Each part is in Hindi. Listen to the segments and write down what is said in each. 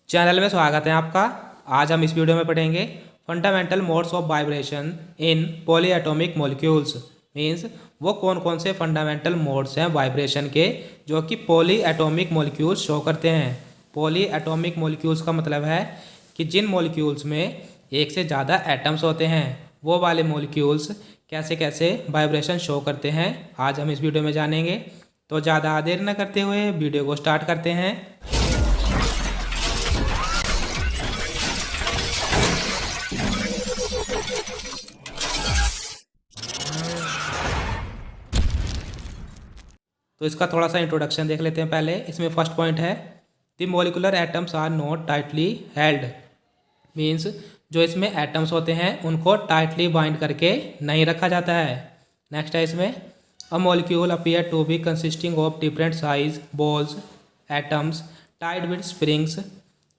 चैनल में स्वागत है आपका। आज हम इस वीडियो में पढ़ेंगे fundamental modes of vibration in polyatomic molecules. Means वो कौन कौन से फंडामेंटल मोड्स हैं वाइब्रेशन के जो कि पॉलीएटॉमिक मॉलिक्यूल्स शो करते हैं। पॉलीएटॉमिक मॉलिक्यूल्स का मतलब है कि जिन मॉलिक्यूल्स में एक से ज़्यादा एटम्स होते हैं वो वाले मॉलिक्यूल्स कैसे कैसे वाइब्रेशन शो करते हैं, आज हम इस वीडियो में जानेंगे। तो ज़्यादा देर न करते हुए वीडियो को स्टार्ट करते हैं। तो इसका थोड़ा सा इंट्रोडक्शन देख लेते हैं पहले। इसमें फर्स्ट पॉइंट है the molecular atoms are not tightly held. Means जो इसमें एटम्स होते हैं उनको टाइटली बाइंड करके नहीं रखा जाता है। नेक्स्ट है इसमें a molecule appear to be consisting of different size balls atoms tied with springs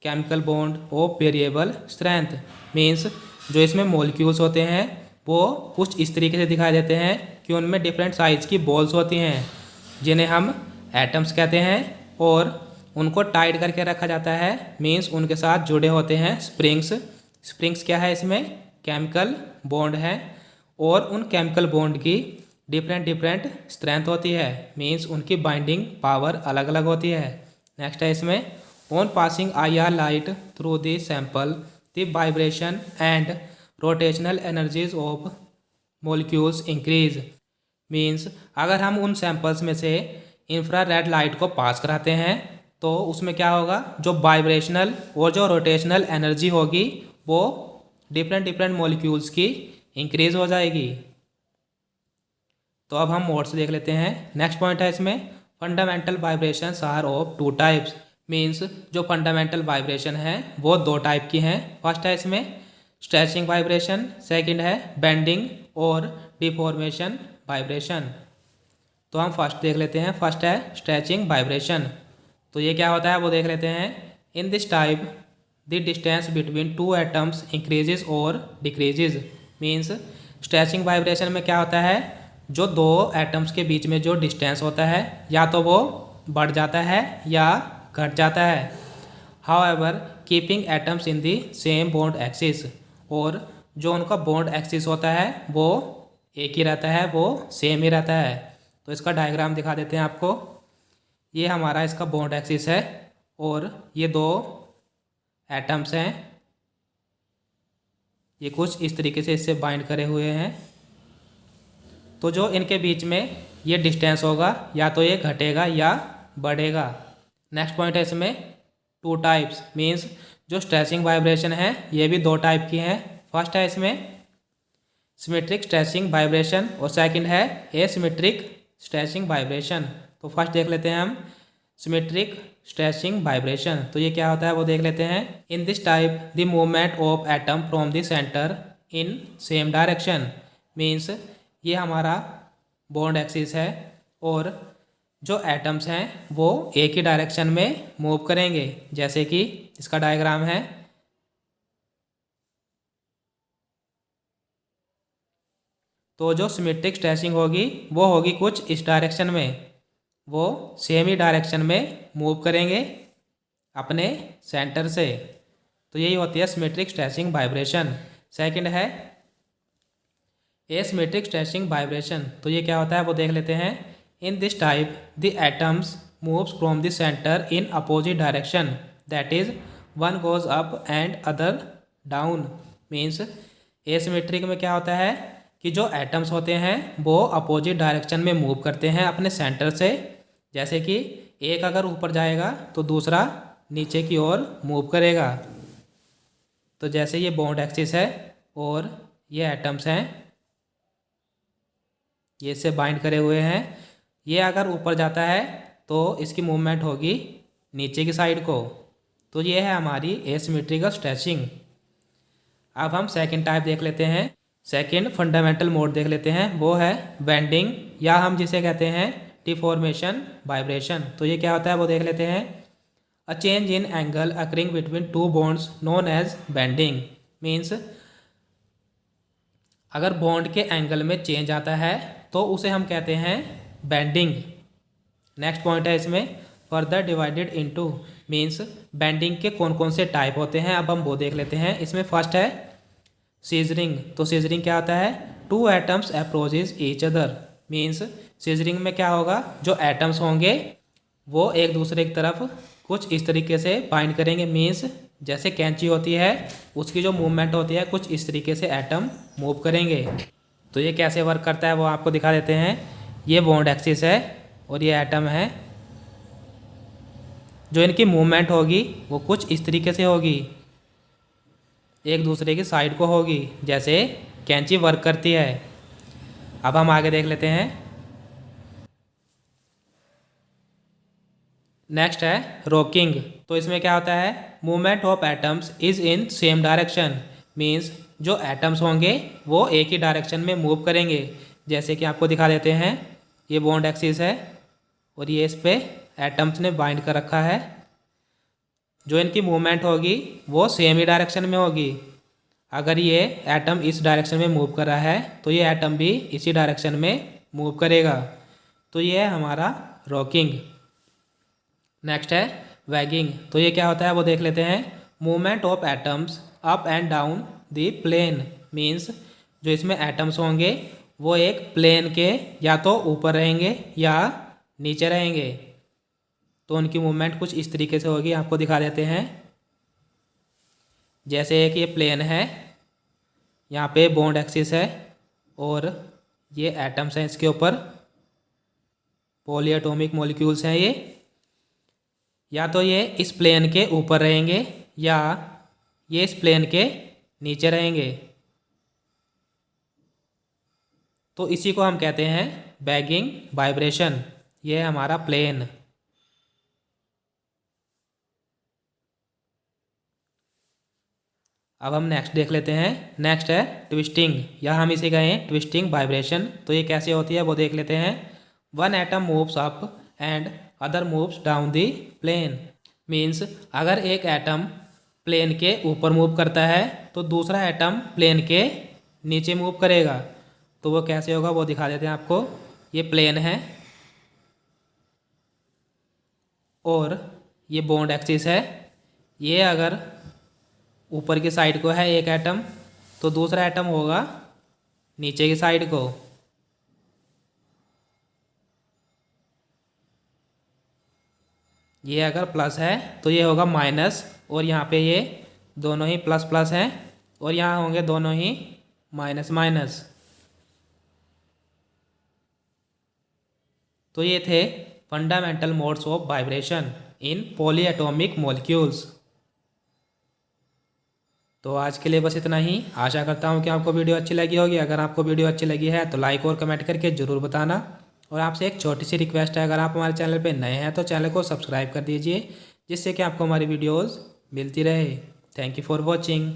chemical bond of variable strength. Means जो इसमें मॉलिक्यूल्स होते हैं वो कुछ इस तरीके से दिखाई देते हैं कि उनमें डिफरेंट साइज़ की बॉल्स होती हैं जिन्हें हम एटम्स कहते हैं और उनको टाइट करके रखा जाता है। मीन्स उनके साथ जुड़े होते हैं स्प्रिंग्स। स्प्रिंग्स क्या है, इसमें केमिकल बॉन्ड है और उन केमिकल बॉन्ड की डिफरेंट स्ट्रेंथ होती है। मीन्स उनकी बाइंडिंग पावर अलग अलग होती है। नेक्स्ट है इसमें on passing IR light through the sample the vibration and rotational energies of molecules increase. Means अगर हम उन सैंपल्स में से इंफ्रारेड लाइट को पास कराते हैं तो उसमें क्या होगा, जो वाइब्रेशनल और जो रोटेशनल एनर्जी होगी वो डिफरेंट मॉलिक्यूल्स की इंक्रीज हो जाएगी। तो अब हम मोड्स देख लेते हैं। नेक्स्ट पॉइंट है इसमें fundamental vibrations are of two types. Means जो फंडामेंटल वाइब्रेशन है वो दो टाइप की हैं। फर्स्ट है इसमें स्ट्रेचिंग वाइब्रेशन, सेकंड है बेंडिंग और डिफॉर्मेशन वाइब्रेशन। तो हम फर्स्ट देख लेते हैं। फर्स्ट है स्ट्रेचिंग वाइब्रेशन। तो ये क्या होता है वो देख लेते हैं। In this type the distance between two atoms increases और डिक्रीजेज। मीन्स स्ट्रेचिंग वाइब्रेशन में क्या होता है, जो दो एटम्स के बीच में जो डिस्टेंस होता है या तो वो बढ़ जाता है या घट जाता है। However keeping atoms in the same bond axis. और जो उनका बॉन्ड एक्सिस होता है वो एक ही रहता है, वो सेम ही रहता है। तो इसका डायग्राम दिखा देते हैं आपको। ये हमारा इसका बॉन्ड एक्सिस है और ये दो एटम्स हैं, ये कुछ इस तरीके से इससे बाइंड करे हुए हैं। तो जो इनके बीच में ये डिस्टेंस होगा या तो ये घटेगा या बढ़ेगा। नेक्स्ट पॉइंट है इसमें टू टाइप्स। मीन्स जो स्ट्रेचिंग वाइब्रेशन है ये भी दो टाइप की हैं। फर्स्ट है इसमें सिमेट्रिक स्ट्रेचिंग वाइब्रेशन और सेकंड है एसिमेट्रिक स्ट्रेचिंग वाइब्रेशन। तो फर्स्ट देख लेते हैं हम सिमेट्रिक स्ट्रेचिंग वाइब्रेशन। तो ये क्या होता है वो देख लेते हैं। In this type the movement of atom from the centre in same direction. Means ये हमारा बॉन्ड एक्सिस है और जो एटम्स हैं वो एक ही डायरेक्शन में मूव करेंगे, जैसे कि इसका डायग्राम है। तो जो सिमेट्रिक स्ट्रेचिंग होगी वो होगी कुछ इस डायरेक्शन में, वो सेम ही डायरेक्शन में मूव करेंगे अपने सेंटर से। तो यही होती है सिमेट्रिक स्ट्रेचिंग वाइब्रेशन। सेकंड है एसिमेट्रिक स्ट्रेचिंग वाइब्रेशन। तो ये क्या होता है वो देख लेते हैं। In this type the atoms moves from the centre in opposite direction, that is one goes up and other down. Means asymmetric में क्या होता है कि जो एटम्स होते हैं वो अपोजिट डायरेक्शन में मूव करते हैं अपने सेंटर से। जैसे कि एक अगर ऊपर जाएगा तो दूसरा नीचे की ओर मूव करेगा। तो जैसे ये बॉन्ड एक्सिस है और ये एटम्स हैं, ये इससे बाइंड करे हुए हैं। ये अगर ऊपर जाता है तो इसकी मूवमेंट होगी नीचे की साइड को। तो ये है हमारी एसिमेट्रिकल स्ट्रेचिंग। अब हम सेकंड टाइप देख लेते हैं। सेकंड फंडामेंटल मोड देख लेते हैं, वो है बेंडिंग या हम जिसे कहते हैं डिफॉर्मेशन वाइब्रेशन। तो ये क्या होता है वो देख लेते हैं। A change in angle occurring between two bonds known as bending. Means अगर बॉन्ड के एंगल में चेंज आता है तो उसे हम कहते हैं बेंडिंग। नेक्स्ट पॉइंट है इसमें further divided into. Means bending के कौन कौन से टाइप होते हैं, अब हम वो देख लेते हैं। इसमें फर्स्ट है सीजरिंग। तो सीजरिंग क्या होता है? Two atoms approaches each other. Means scissoring में क्या होगा, जो एटम्स होंगे वो एक दूसरे की तरफ कुछ इस तरीके से बाइंड करेंगे। मीन्स जैसे कैंची होती है उसकी जो मूवमेंट होती है कुछ इस तरीके से एटम मूव करेंगे। तो ये कैसे वर्क करता है वो आपको दिखा देते हैं। ये बॉन्ड एक्सिस है और ये एटम है। जो इनकी मूवमेंट होगी वो कुछ इस तरीके से होगी, एक दूसरे की साइड को होगी, जैसे कैंची वर्क करती है। अब हम आगे देख लेते हैं। नेक्स्ट है रॉकिंग। तो इसमें क्या होता है? Movement of atoms is in same direction. Means जो एटम्स होंगे वो एक ही डायरेक्शन में मूव करेंगे। जैसे कि आपको दिखा देते हैं, ये बॉन्ड एक्सिस है और ये इस पे एटम्स ने बाइंड कर रखा है। जो इनकी मूवमेंट होगी वो सेम ही डायरेक्शन में होगी। अगर ये एटम इस डायरेक्शन में मूव कर रहा है तो ये एटम भी इसी डायरेक्शन में मूव करेगा। तो ये है हमारा रॉकिंग। नेक्स्ट है वैगिंग। तो ये क्या होता है वो देख लेते हैं। Movement of atoms up and down the plane. Means जो इसमें एटम्स होंगे वो एक प्लेन के या तो ऊपर रहेंगे या नीचे रहेंगे। तो उनकी मूवमेंट कुछ इस तरीके से होगी, आपको दिखा देते हैं। जैसे एक ये प्लेन है, यहाँ पे बॉन्ड एक्सिस है और ये एटम्स हैं इसके ऊपर, पॉलीएटॉमिक मॉलिक्यूल्स हैं ये। या तो ये इस प्लेन के ऊपर रहेंगे या ये इस प्लेन के नीचे रहेंगे। तो इसी को हम कहते हैं बैगिंग वाइब्रेशन। ये है हमारा प्लेन। अब हम नेक्स्ट देख लेते हैं। नेक्स्ट है ट्विस्टिंग, या हम इसे कहें ट्विस्टिंग वाइब्रेशन। तो ये कैसे होती है वो देख लेते हैं। One atom moves up and other moves down the plane. Means अगर एक एटम प्लेन के ऊपर मूव करता है तो दूसरा एटम प्लेन के नीचे मूव करेगा। तो वो कैसे होगा वो दिखा देते हैं आपको। ये प्लेन है और ये बॉन्ड एक्सिस है। ये अगर ऊपर की साइड को है एक एटम तो दूसरा एटम होगा नीचे की साइड को। ये अगर प्लस है तो ये होगा माइनस, और यहाँ पे ये दोनों ही प्लस प्लस हैं और यहाँ होंगे दोनों ही माइनस माइनस। तो ये थे fundamental modes of vibration in polyatomic molecules. तो आज के लिए बस इतना ही। आशा करता हूँ कि आपको वीडियो अच्छी लगी होगी। अगर आपको वीडियो अच्छी लगी है तो लाइक और कमेंट करके ज़रूर बताना। और आपसे एक छोटी सी रिक्वेस्ट है, अगर आप हमारे चैनल पर नए हैं तो चैनल को सब्सक्राइब कर दीजिए, जिससे कि आपको हमारी वीडियोज़ मिलती रहे। Thank you for watching.